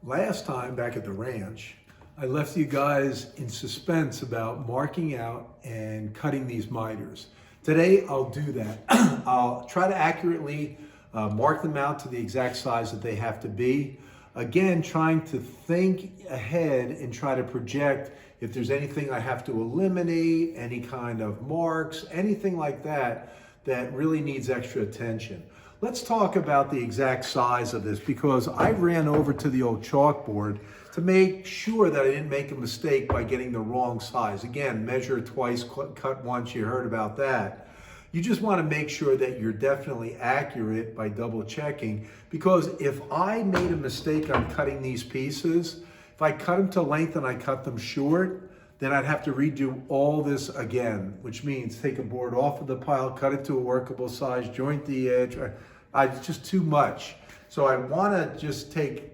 Last time back at the ranch, I left you guys in suspense about marking out and cutting these miters. Today, I'll do that. I'll try to accurately mark them out to the exact size that they have to be. Again, trying to think ahead and try to project if there's anything I have to eliminate, any kind of marks, anything like that that really needs extra attention. Let's talk about the exact size of this because I ran over to the old chalkboard to make sure that I didn't make a mistake by getting the wrong size. Again, measure twice, cut once, you heard about that. You just want to make sure that you're definitely accurate by double checking, because if I made a mistake on cutting these pieces, if I cut them to length and I cut them short, then I'd have to redo all this again, which means take a board off of the pile, cut it to a workable size, joint the edge. It's just too much. So I want to just take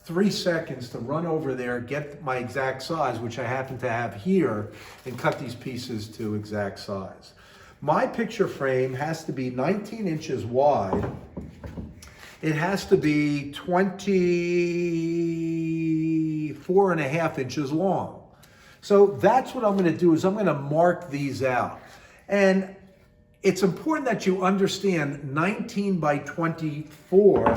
3 seconds to run over there, get my exact size, which I happen to have here, and cut these pieces to exact size. My picture frame has to be 19 inches wide. It has to be 24 and a half inches long. So that's what I'm going to do, is I'm going to mark these out. And it's important that you understand 19 by 24,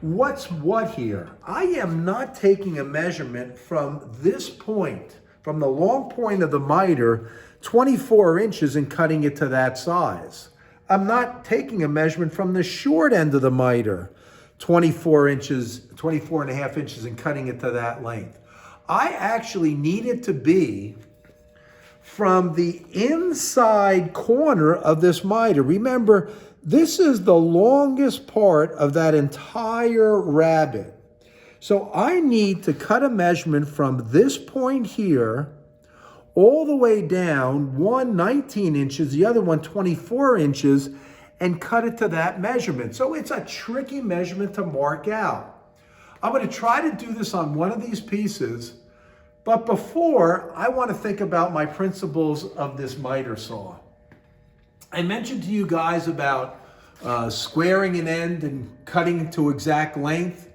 what's what here. I am not taking a measurement from this point, from the long point of the miter, 24 inches, and cutting it to that size. I'm not taking a measurement from the short end of the miter, 24 inches, 24 and a half inches, and cutting it to that length. I actually need it to be from the inside corner of this miter. Remember, this is the longest part of that entire rabbet. So I need to cut a measurement from this point here all the way down, one 19 inches, the other one 24 inches, and cut it to that measurement. So it's a tricky measurement to mark out. I'm going to try to do this on one of these pieces, but before, I want to think about my principles of this miter saw. I mentioned to you guys about squaring an end and cutting to exact length.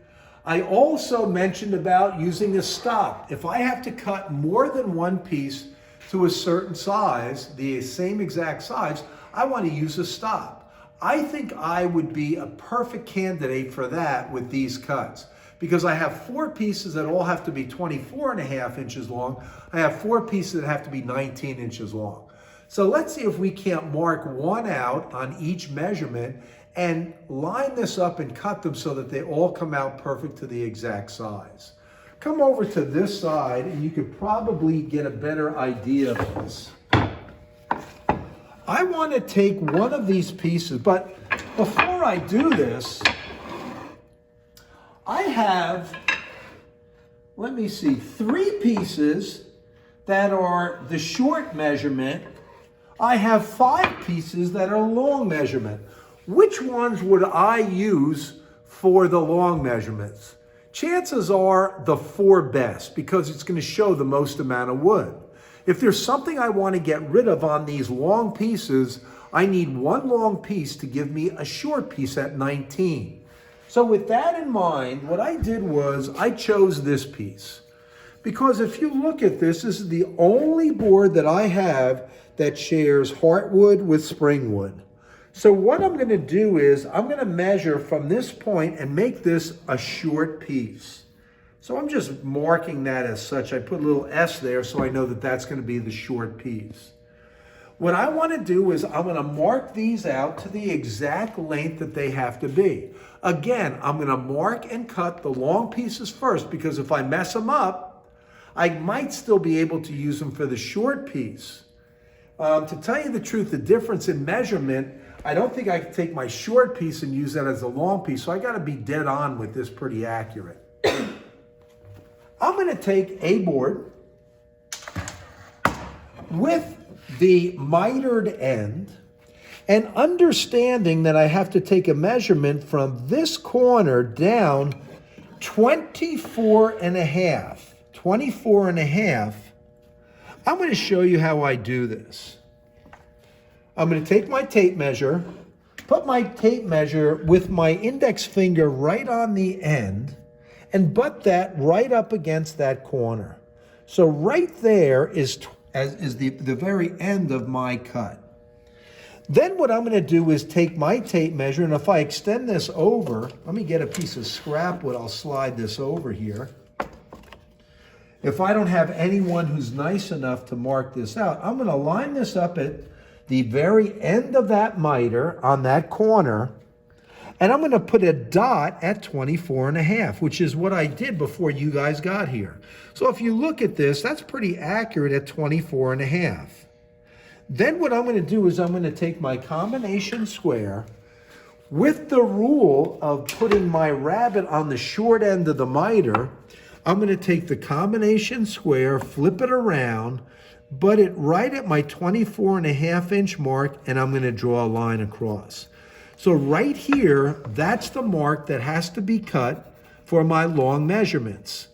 I also mentioned about using a stop. If I have to cut more than one piece to a certain size, the same exact size, I want to use a stop. I think I would be a perfect candidate for that with these cuts, because I have 4 pieces that all have to be 24 and a half inches long. I have 4 pieces that have to be 19 inches long. So let's see if we can't mark one out on each measurement and line this up and cut them so that they all come out perfect to the exact size. Come over to this side and you could probably get a better idea of this. I want to take one of these pieces, but before I do this, I have, let me see, 3 pieces that are the short measurement. I have 5 pieces that are long measurement. Which ones would I use for the long measurements? Chances are the 4 best, because it's going to show the most amount of wood. If there's something I want to get rid of on these long pieces, I need one long piece to give me a short piece at 19. So with that in mind, what I did was I chose this piece, because if you look at this, this is the only board that I have that shares heartwood with springwood. So what I'm going to do is I'm going to measure from this point and make this a short piece. So I'm just marking that as such. I put a little S there so I know that that's going to be the short piece. What I want to do is I'm going to mark these out to the exact length that they have to be. Again, I'm going to mark and cut the long pieces first, because if I mess them up, I might still be able to use them for the short piece. To tell you the truth, the difference in measurement, I don't think I can take my short piece and use that as a long piece, so I got to be dead on with this, pretty accurate. I'm going to take a board with the mitered end, and understanding that I have to take a measurement from this corner down 24 and a half. I'm going to show you how I do this. I'm going to take my tape measure, put my tape measure with my index finger right on the end, and butt that right up against that corner. So right there is the very end of my cut. Then what I'm going to do is take my tape measure, and if I extend this over, let me get a piece of scrap wood, I'll slide this over here. If I don't have anyone who's nice enough to mark this out, I'm going to line this up at the very end of that miter on that corner, and I'm going to put a dot at 24.5, which is what I did before you guys got here. So if you look at this, that's pretty accurate at 24.5. Then what I'm going to do is I'm going to take my combination square with the rule of putting my rabbet on the short end of the miter. I'm going to take the combination square, flip it around, butt it right at my 24.5-inch mark, and I'm going to draw a line across. So right here, that's the mark that has to be cut for my long measurements.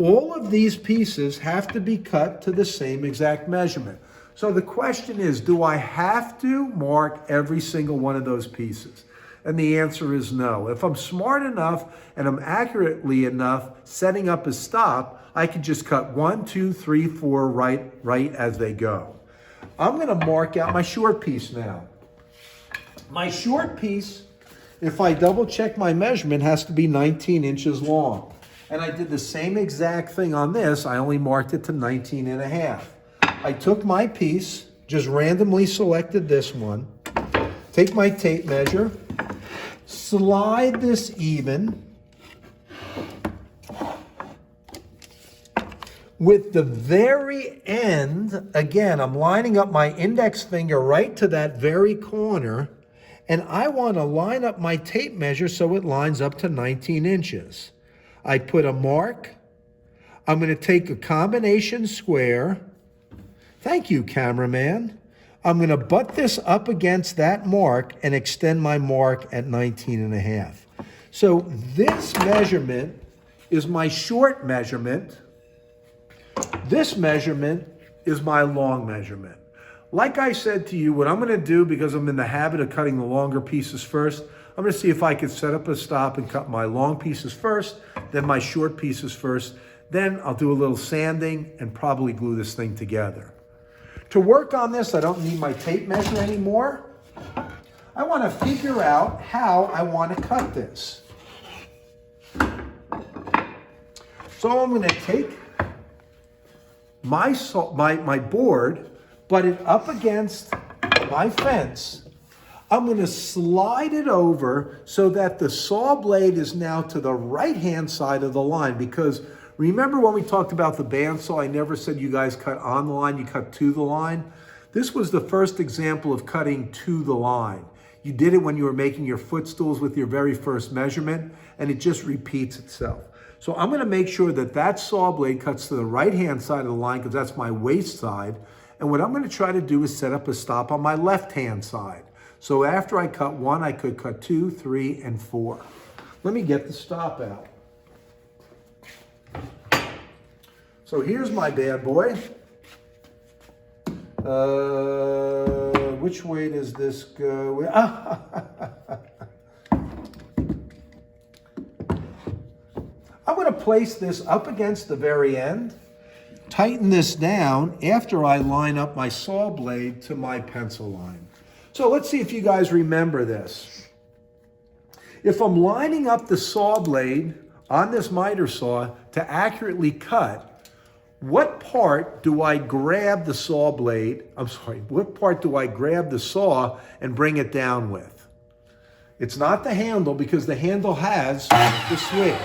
All of these pieces have to be cut to the same exact measurement. So the question is, do I have to mark every single one of those pieces? And the answer is no. If I'm smart enough and I'm accurately enough setting up a stop, I can just cut 1, 2, 3, 4 right as they go. I'm going to mark out my short piece now. My short piece, if I double check my measurement, has to be 19 inches long. And I did the same exact thing on this. I only marked it to 19.5. I took my piece, just randomly selected this one, take my tape measure, slide this even with the very end. Again, I'm lining up my index finger right to that very corner, and I want to line up my tape measure so it lines up to 19 inches. I put a mark. I'm going to take a combination square. Thank you, cameraman. I'm going to butt this up against that mark and extend my mark at 19.5. So this measurement is my short measurement. This measurement is my long measurement. Like I said to you, what I'm going to do, because I'm in the habit of cutting the longer pieces first, I'm going to see if I could set up a stop and cut my long pieces first, then my short pieces first. Then I'll do a little sanding and probably glue this thing together. To work on this, I don't need my tape measure anymore. I want to figure out how I want to cut this. So I'm going to take my board, butt it up against my fence. I'm going to slide it over so that the saw blade is now to the right-hand side of the line, because remember when we talked about the bandsaw, I never said you guys cut on the line, you cut to the line. This was the first example of cutting to the line. You did it when you were making your footstools with your very first measurement, and it just repeats itself. So I'm going to make sure that that saw blade cuts to the right-hand side of the line, because that's my waist side. And what I'm going to try to do is set up a stop on my left-hand side. So after I cut 1, I could cut 2, 3, and 4. Let me get the stop out. So here's my bad boy. Which way does this go? I'm going to place this up against the very end, tighten this down after I line up my saw blade to my pencil line. So let's see if you guys remember this. If I'm lining up the saw blade on this miter saw to accurately cut, what part do I grab the saw blade? What part do I grab the saw and bring it down with? It's not the handle, because the handle has the switch.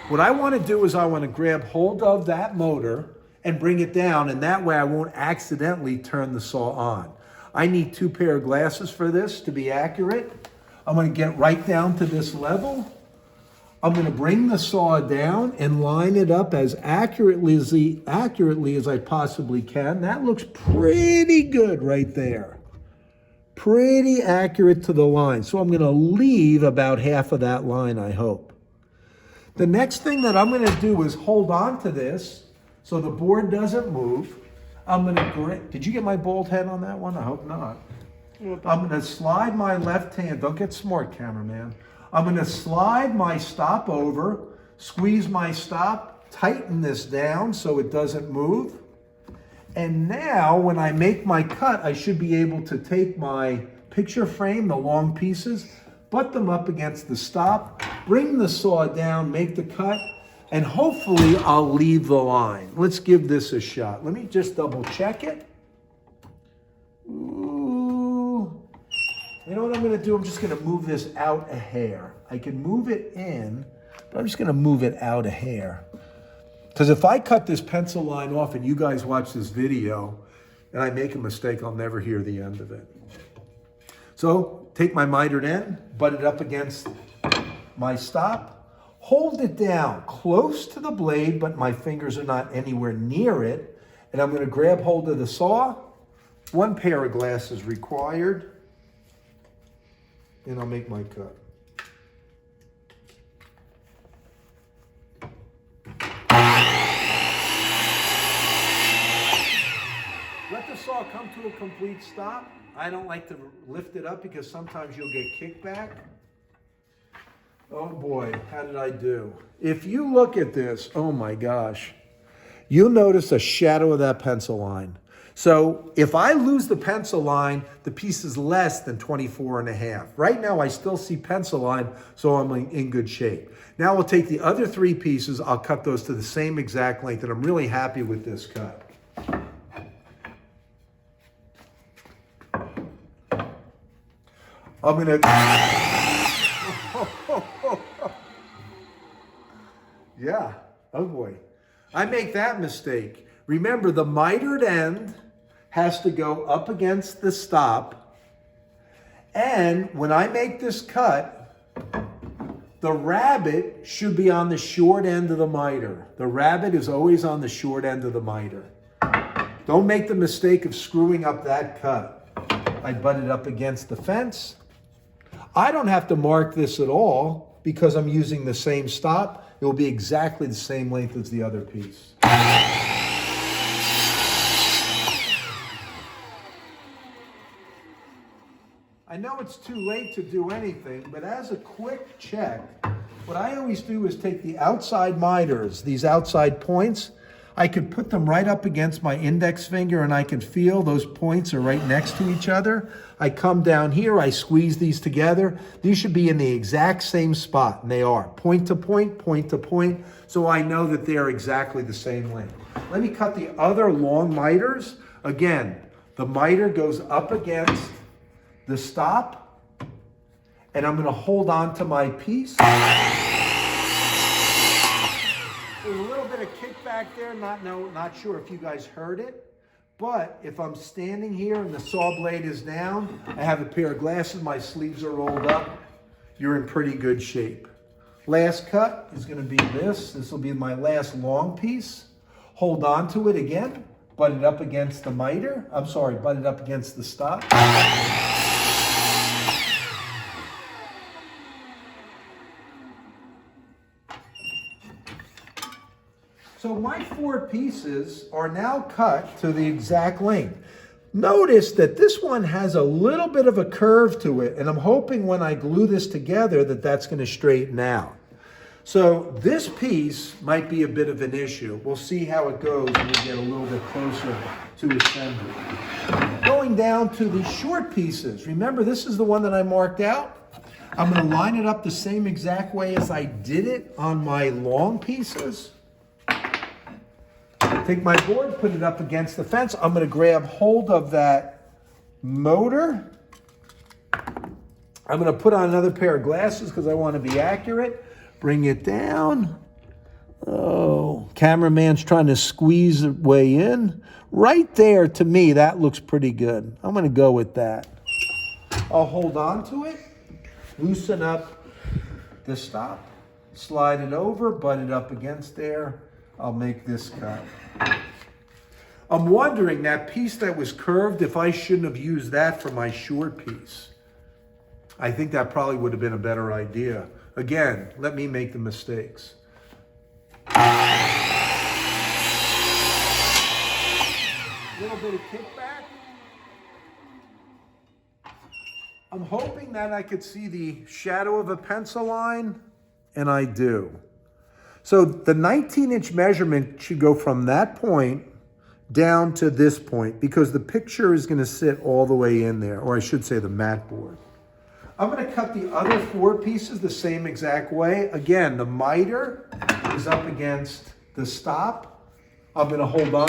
What I want to do is I want to grab hold of that motor and bring it down, and that way I won't accidentally turn the saw on. I need 2 pair of glasses for this to be accurate. I'm going to get right down to this level. I'm going to bring the saw down and line it up as accurately as I possibly can. That looks pretty good right there. Pretty accurate to the line. So I'm going to leave about half of that line, I hope. The next thing that I'm going to do is hold on to this so the board doesn't move. I'm going to did you get my bald head on that one? I hope not. I'm going to slide my left hand. Don't get smart, cameraman. I'm going to slide my stop over Squeeze my stop, tighten this down so it doesn't move. And now when I make my cut, I should be able to take my picture frame, the long pieces, butt them up against the stop, bring the saw down, make the cut, and hopefully I'll leave the line. Let's give this a shot. Let me just double check it. Ooh. You know what I'm gonna do? I'm just gonna move this out a hair. I can move it in, but I'm just gonna move it out a hair. Because if I cut this pencil line off and you guys watch this video and I make a mistake, I'll never hear the end of it. So take my mitered end, butt it up against my stop, hold it down close to the blade, but my fingers are not anywhere near it. And I'm gonna grab hold of the saw. One pair of glasses required. And I'll make my cut. Let the saw come to a complete stop. I don't like to lift it up because sometimes you'll get kickback. Oh boy, how did I do? If you look at this, oh my gosh, you'll notice a shadow of that pencil line. So if I lose the pencil line, the piece is less than 24.5. Right now I still see pencil line, so I'm in good shape. Now we'll take the other 3 pieces, I'll cut those to the same exact length, and I'm really happy with this cut. I'm gonna, yeah, oh boy. I make that mistake. Remember, the mitered end has to go up against the stop. And when I make this cut, the rabbet should be on the short end of the miter. The rabbet is always on the short end of the miter. Don't make the mistake of screwing up that cut. I butt it up against the fence. I don't have to mark this at all because I'm using the same stop. It will be exactly the same length as the other piece. I know it's too late to do anything, but as a quick check, what I always do is take the outside miters, these outside points, I could put them right up against my index finger and I can feel those points are right next to each other. I come down here, I squeeze these together. These should be in the exact same spot, and they are. Point to point, so I know that they're exactly the same length. Let me cut the other long miters. Again, the miter goes up against the stop, and I'm gonna hold on to my piece. There's a little bit of kickback there, not sure if you guys heard it, but if I'm standing here and the saw blade is down, I have a pair of glasses, my sleeves are rolled up, you're in pretty good shape. Last cut is gonna be this. This will be my last long piece. Hold on to it again, butt it up against the miter. Butt it up against the stop. So my 4 pieces are now cut to the exact length. Notice that this one has a little bit of a curve to it, and I'm hoping when I glue this together that that's going to straighten out. So this piece might be a bit of an issue. We'll see how it goes when we get a little bit closer to assembly. Going down to the short pieces. Remember, this is the one that I marked out. I'm going to line it up the same exact way as I did it on my long pieces. Take my board, put it up against the fence. I'm going to grab hold of that motor. I'm going to put on another pair of glasses because I want to be accurate. Bring it down. Oh, cameraman's trying to squeeze it way in. Right there, to me, that looks pretty good. I'm going to go with that. I'll hold on to it, loosen up the stop, slide it over, butt it up against there. I'll make this cut. I'm wondering, that piece that was curved, if I shouldn't have used that for my short piece. I think that probably would have been a better idea. Again, let me make the mistakes. A little bit of kickback. I'm hoping that I could see the shadow of a pencil line, and I do. So the 19-inch measurement should go from that point down to this point because the picture is going to sit all the way in there, or I should say the mat board. I'm going to cut the other 4 pieces the same exact way. Again, the miter is up against the stop. I'm going to hold on.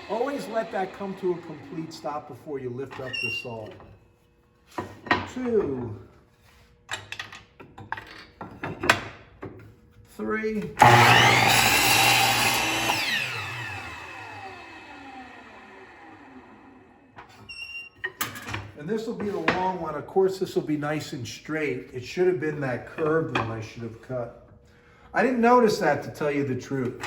Always let that come to a complete stop before you lift up the saw. 2, 3. And this will be the long one. Of course, this will be nice and straight. It should have been that curved one I should have cut. I didn't notice that, to tell you the truth.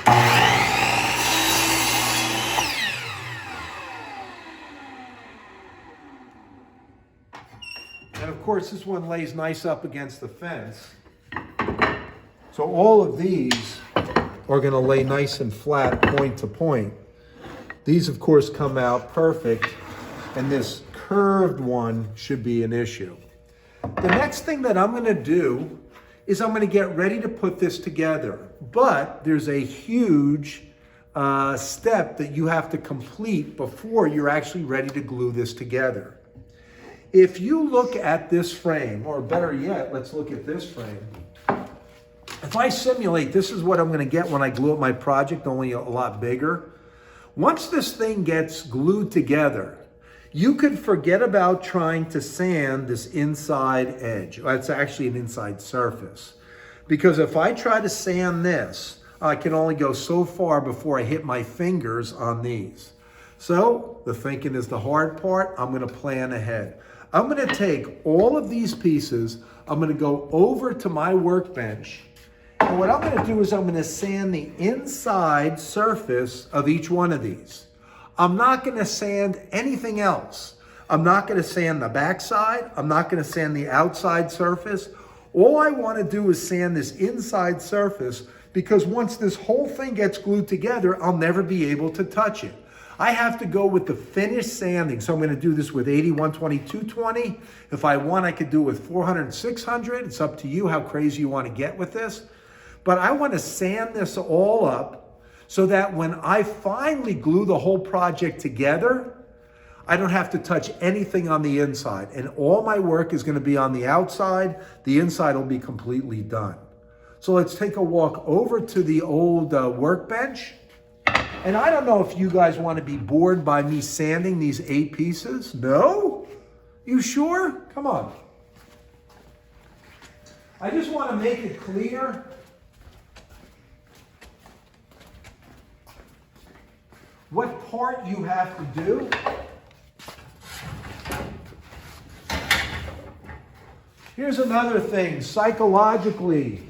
And of course, this one lays nice up against the fence. So all of these are going to lay nice and flat point to point. These, of course, come out perfect. And this curved one should be an issue. The next thing that I'm going to do is I'm going to get ready to put this together. But there's a huge step that you have to complete before you're actually ready to glue this together. If you look at this frame, or better yet, let's look at this frame. If I simulate, this is what I'm going to get when I glue up my project, only a lot bigger. Once this thing gets glued together, you could forget about trying to sand this inside edge. It's actually an inside surface. Because if I try to sand this, I can only go so far before I hit my fingers on these. So the thinking is the hard part. I'm going to plan ahead. I'm going to take all of these pieces. I'm going to go over to my workbench. And what I'm going to do is I'm going to sand the inside surface of each one of these. I'm not going to sand anything else. I'm not going to sand the backside. I'm not going to sand the outside surface. All I want to do is sand this inside surface because once this whole thing gets glued together, I'll never be able to touch it. I have to go with the finished sanding. So I'm going to do this with 80, 120, 220. If I want, I could do it with 400, 600. It's up to you how crazy you want to get with this. But I want to sand this all up so that when I finally glue the whole project together, I don't have to touch anything on the inside. And all my work is going to be on the outside. The inside will be completely done. So let's take a walk over to the old workbench. And I don't know if you guys want to be bored by me sanding these 8 pieces. No? You sure? Come on. I just want to make it clear. What part you have to do. Here's another thing, psychologically.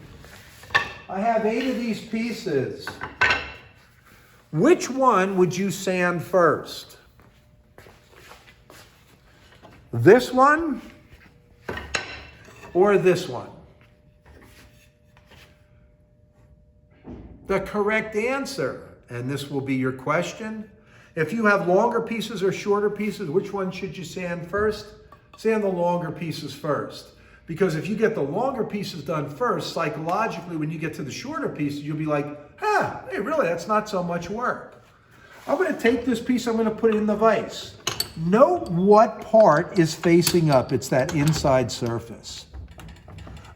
I have 8 of these pieces. Which one would you sand first? This one or this one? The correct answer, and this will be your question, if you have longer pieces or shorter pieces, which one should you sand first? Sand the longer pieces first. Because if you get the longer pieces done first, psychologically, when you get to the shorter pieces, you'll be like, hey, really, that's not so much work. I'm going to take this piece, I'm going to put it in the vise. Note what part is facing up. It's that inside surface.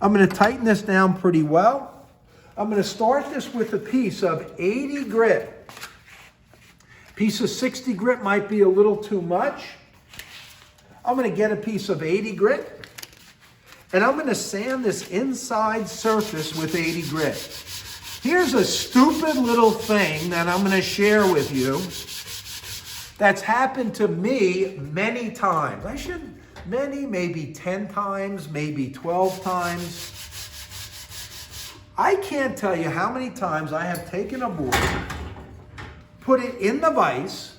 I'm going to tighten this down pretty well. I'm going to start this with a piece of 80 grit. Piece of 60 grit might be a little too much. I'm going to get a piece of 80 grit. And I'm going to sand this inside surface with 80 grit. Here's a stupid little thing that I'm going to share with you that's happened to me many times. Maybe 10 times, maybe 12 times. I can't tell you how many times I have taken a board, put it in the vise,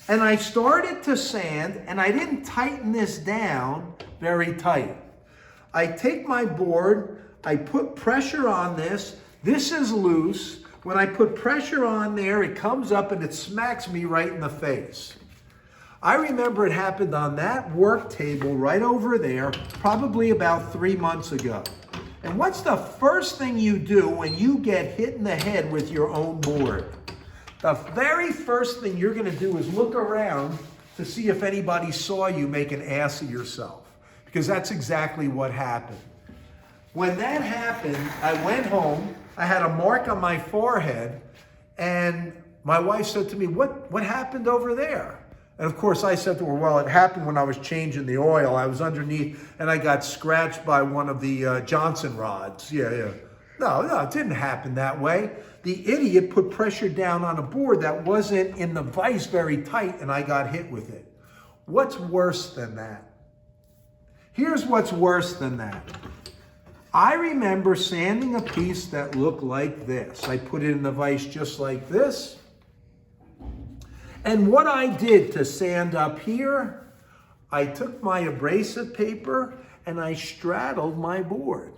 and I started to sand, and I didn't tighten this down very tight. I take my board, I put pressure on this. This is loose. When I put pressure on there, it comes up and it smacks me right in the face. I remember it happened on that work table right over there, probably about 3 months ago. And what's the first thing you do when you get hit in the head with your own board? The very first thing you're going to do is look around to see if anybody saw you make an ass of yourself, because that's exactly what happened. When that happened, I went home, I had a mark on my forehead, and my wife said to me, what happened over there? And of course I said to her, well, it happened when I was changing the oil. I was underneath and I got scratched by one of the Johnson rods. Yeah. No, it didn't happen that way. The idiot put pressure down on a board that wasn't in the vise very tight, and I got hit with it. What's worse than that? Here's what's worse than that. I remember sanding a piece that looked like this. I put it in the vise just like this. And what I did to sand up here, I took my abrasive paper and I straddled my board.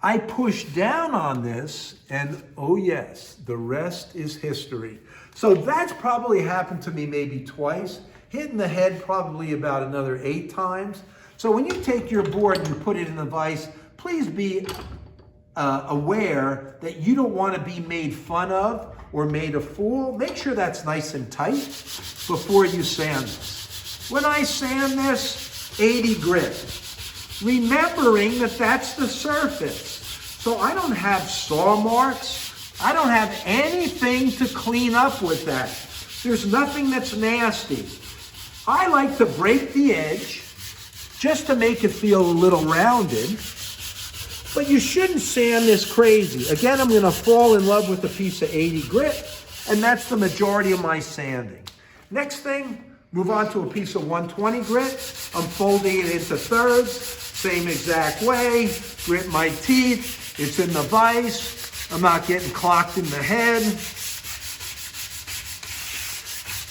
I pushed down on this, and oh yes, the rest is history. So that's probably happened to me maybe twice. Hit in the head probably about another 8 times. So when you take your board and you put it in the vise, please be aware that you don't want to be made fun of or made a fool. Make sure that's nice and tight before you sand this. When I sand this, 80 grit. Remembering that that's the surface. So I don't have saw marks. I don't have anything to clean up with that. There's nothing that's nasty. I like to break the edge just to make it feel a little rounded. But you shouldn't sand this crazy. Again, I'm going to fall in love with a piece of 80 grit, and that's the majority of my sanding. Next thing, move on to a piece of 120 grit. I'm folding it into thirds, same exact way. Grit my teeth. It's in the vise. I'm not getting clocked in the head.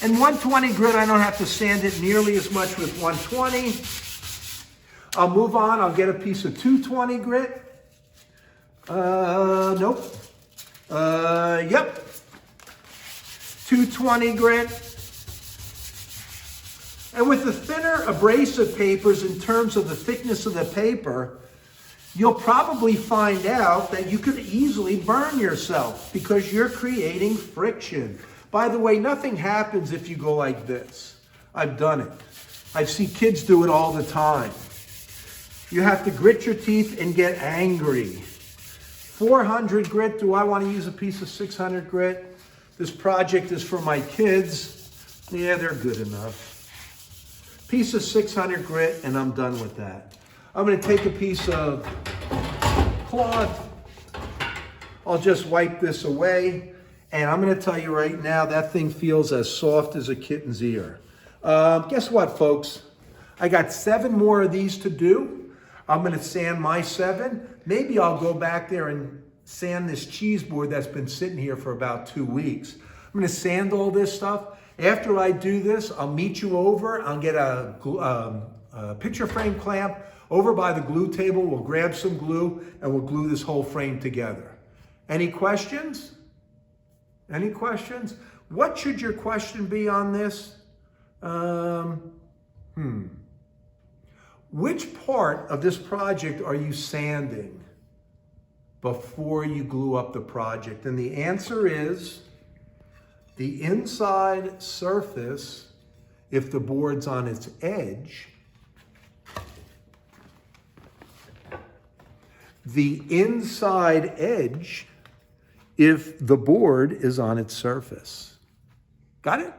And 120 grit, I don't have to sand it nearly as much with 120. I'll move on. I'll get a piece of 220 grit. Nope. Yep. 220 grit. And with the thinner abrasive papers, in terms of the thickness of the paper, you'll probably find out that you could easily burn yourself because you're creating friction. By the way, nothing happens if you go like this. I've done it. I see kids do it all the time. You have to grit your teeth and get angry. 400 grit, do I want to use a piece of 600 grit? This project is for my kids. Yeah, they're good enough. Piece of 600 grit, and I'm done with that. I'm going to take a piece of cloth. I'll just wipe this away. And I'm going to tell you right now, that thing feels as soft as a kitten's ear. Guess what, folks? I got 7 more of these to do. I'm going to sand my 7. Maybe I'll go back there and sand this cheese board that's been sitting here for about 2 weeks. I'm going to sand all this stuff. After I do this, I'll meet you over. I'll get a picture frame clamp over by the glue table. We'll grab some glue and we'll glue this whole frame together. Any questions? Any questions? What should your question be on this? Which part of this project are you sanding before you glue up the project? And the answer is the inside surface, if the board's on its edge. The inside edge, if the board is on its surface. Got it?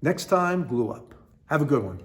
Next time, glue up. Have a good one.